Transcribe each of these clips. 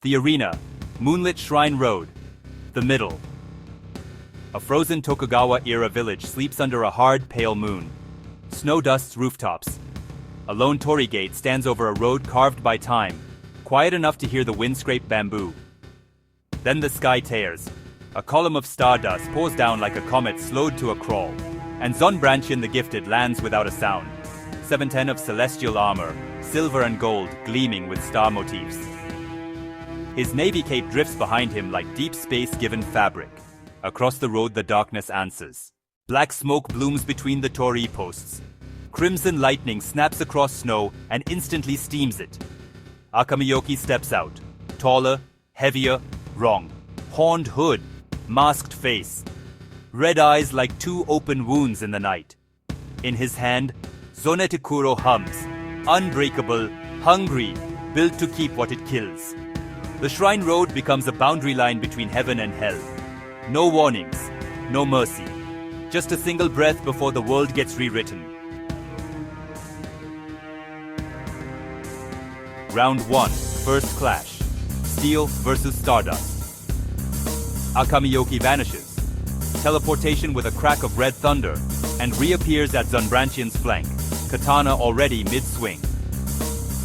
The arena, moonlit shrine road, the middle. A frozen Tokugawa-era village sleeps under a hard, pale moon. Snow dusts rooftops. A lone torii gate stands over a road carved by time, quiet enough to hear the wind scrape bamboo. Then the sky tears. A column of stardust pours down like a comet slowed to a crawl, and Zunbrantion the Gifted lands without a sound. 710 of celestial armor, silver and gold gleaming with star motifs. His navy cape drifts behind him like deep space-given fabric. Across the road the darkness answers. Black smoke blooms between the torii posts. Crimson lightning snaps across snow and instantly steams it. Akamiyoki steps out. Taller, heavier, wrong. Horned hood, masked face. Red eyes like two open wounds in the night. In his hand, Zonetekuro hums. Unbreakable, hungry, built to keep what it kills. The shrine road becomes a boundary line between heaven and hell. No warnings, no mercy. Just a single breath before the world gets rewritten. Round 1, first clash. Steel versus Stardust. Akamiyoki vanishes. Teleportation with a crack of red thunder, and reappears at Zunbration's flank, katana already mid-swing.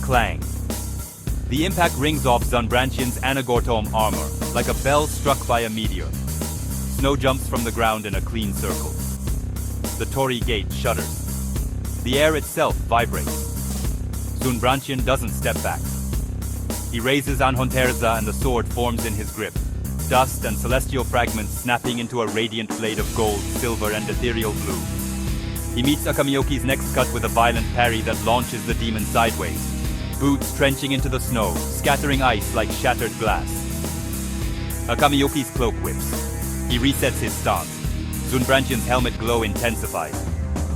Clang. The impact rings off Zunbration's Anagortome armor, like a bell struck by a meteor. Snow jumps from the ground in a clean circle. The torii gate shudders. The air itself vibrates. Zunbrantion doesn't step back. He raises Anhonterza and the sword forms in his grip. Dust and celestial fragments snapping into a radiant blade of gold, silver, and ethereal blue. He meets Akamiyoki's next cut with a violent parry that launches the demon sideways. Boots trenching into the snow, scattering ice like shattered glass. Akamiyoki's cloak whips. He resets his stance. Zunbration's helmet glow intensifies.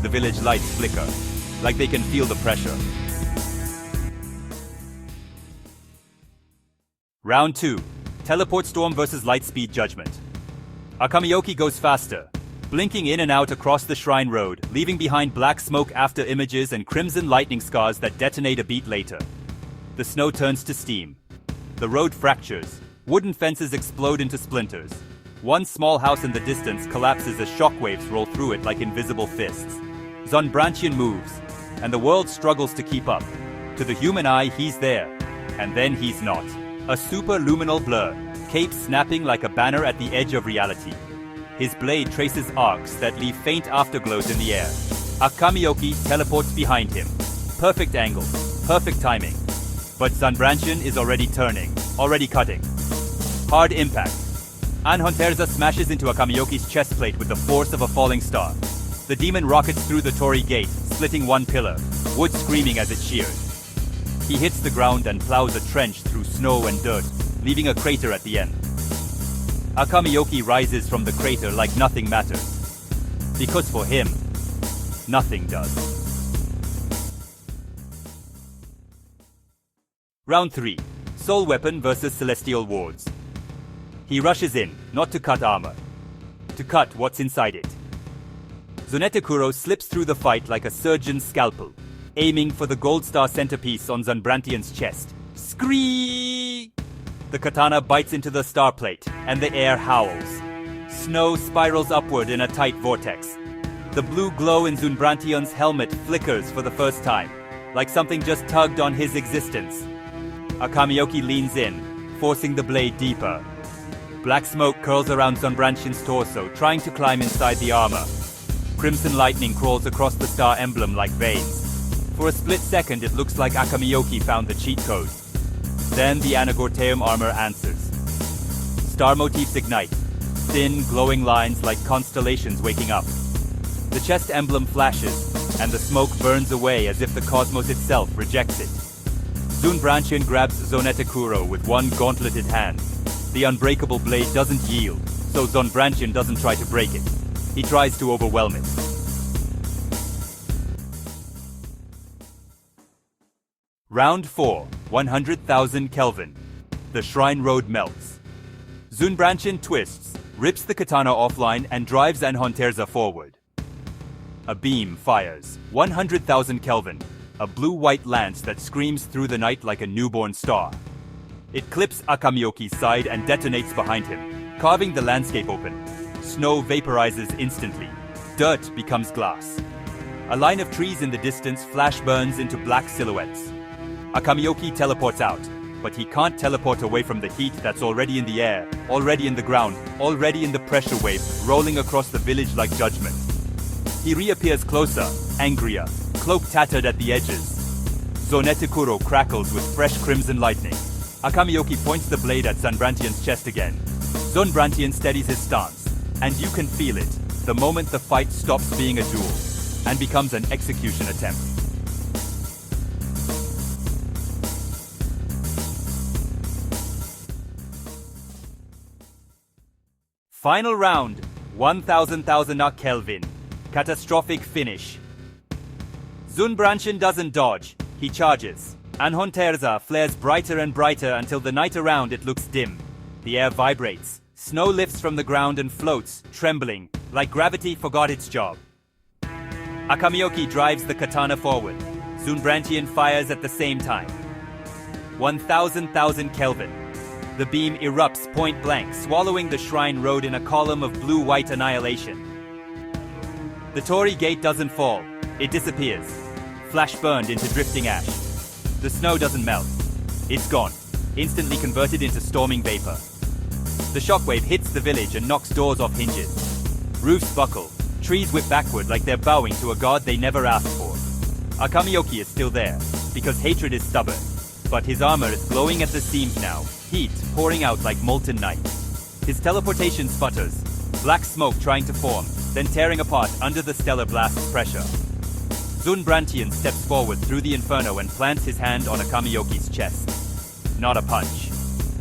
The village lights flicker, like they can feel the pressure. Round 2. Teleport Storm versus Lightspeed Judgment. Akamiyoki goes faster, blinking in and out across the shrine road, leaving behind black smoke after images and crimson lightning scars that detonate a beat later. The snow turns to steam. The road fractures. Wooden fences explode into splinters. One small house in the distance collapses as shockwaves roll through it like invisible fists. Zunbrantion moves, and the world struggles to keep up. To the human eye, he's there, and then he's not. A superluminal blur, cape snapping like a banner at the edge of reality. His blade traces arcs that leave faint afterglows in the air. Akamiyoki teleports behind him. Perfect angle, perfect timing. But Zunbrantion is already turning, already cutting. Hard impact. Anhonterza smashes into Akamiyoki's chest plate with the force of a falling star. The demon rockets through the torii gate, splitting one pillar, wood screaming as it shears. He hits the ground and plows a trench through snow and dirt, leaving a crater at the end. Akamiyoki rises from the crater like nothing matters. Because for him, nothing does. Round 3. Soul Weapon versus Celestial Wards. He rushes in, not to cut armor, to cut what's inside it. Zonetekuro slips through the fight like a surgeon's scalpel, aiming for the gold star centerpiece on Zunbrantion's chest. Scream! The katana bites into the star plate, and the air howls. Snow spirals upward in a tight vortex. The blue glow in Zunbrantion's helmet flickers for the first time, like something just tugged on his existence. Akamiyoki leans in, forcing the blade deeper. Black smoke curls around Zunbrantion's torso, trying to climb inside the armor. Crimson lightning crawls across the star emblem like veins. For a split second, it looks like Akamiyoki found the cheat code. Then the Anagortome armor answers. Star motifs ignite, thin, glowing lines like constellations waking up. The chest emblem flashes, and the smoke burns away as if the cosmos itself rejects it. Zunbrantion grabs Zonetekuro with one gauntleted hand. The unbreakable blade doesn't yield, so Zunbrantion doesn't try to break it. He tries to overwhelm it. Round 4, 100,000 Kelvin. The shrine road melts. Zunbrantion twists, rips the katana offline, and drives Anhonterza forward. A beam fires, 100,000 Kelvin, a blue-white lance that screams through the night like a newborn star. It clips Akamiyoki's side and detonates behind him, carving the landscape open. Snow vaporizes instantly. Dirt becomes glass. A line of trees in the distance flash burns into black silhouettes. Akamiyoki teleports out, but he can't teleport away from the heat that's already in the air, already in the ground, already in the pressure wave, rolling across the village like judgment. He reappears closer, angrier, cloak tattered at the edges. Zonetakuro crackles with fresh crimson lightning. Akamiyoki points the blade at Zunbrantion's chest again. Zunbrantion steadies his stance, and you can feel it, the moment the fight stops being a duel, and becomes an execution attempt. Final round, 1000,000 Kelvin. Catastrophic finish. Zunbrantion doesn't dodge, he charges. Anhonterza flares brighter and brighter until the night around it looks dim. The air vibrates. Snow lifts from the ground and floats, trembling, like gravity forgot its job. Akamiyoki drives the katana forward. Zunbrantion fires at the same time. 1,000,000 Kelvin. The beam erupts point blank, swallowing the shrine road in a column of blue-white annihilation. The Torii gate doesn't fall, it disappears, flash burned into drifting ash. The snow doesn't melt, it's gone, instantly converted into storming vapor. The shockwave hits the village and knocks doors off hinges. Roofs buckle, trees whip backward like they're bowing to a god they never asked for. Akamiyoki is still there, because hatred is stubborn, but his armor is glowing at the seams now, heat pouring out like molten night. His teleportation sputters, black smoke trying to form, then tearing apart under the stellar blast's pressure. Zunbrantion steps forward through the inferno and plants his hand on Akamiyoki's chest. Not a punch,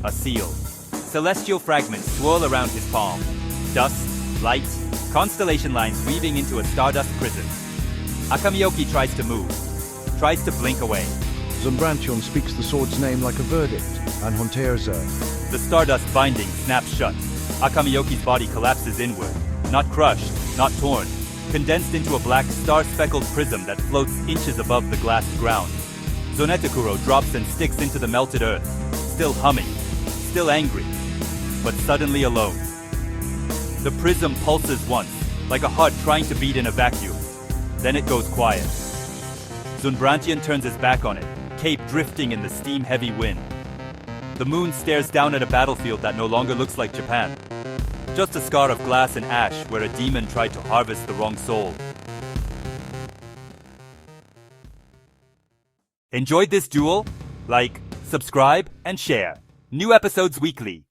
a seal. Celestial fragments swirl around his palm. Dust, light, constellation lines weaving into a stardust prison. Akamiyoki tries to move, tries to blink away. Zunbrantion speaks the sword's name like a verdict, Anhonterza. The stardust binding snaps shut. Akamiyoki's body collapses inward. Not crushed, not torn. Condensed into a black, star-speckled prism that floats inches above the glassed ground. Zonetakuro drops and sticks into the melted earth. Still humming. Still angry. But suddenly alone. The prism pulses once, like a heart trying to beat in a vacuum. Then it goes quiet. Zunbrantion turns his back on it, cape drifting in the steam-heavy wind. The moon stares down at a battlefield that no longer looks like Japan. Just a scar of glass and ash where a demon tried to harvest the wrong soul. Enjoyed this duel? Like, subscribe, and share. New episodes weekly.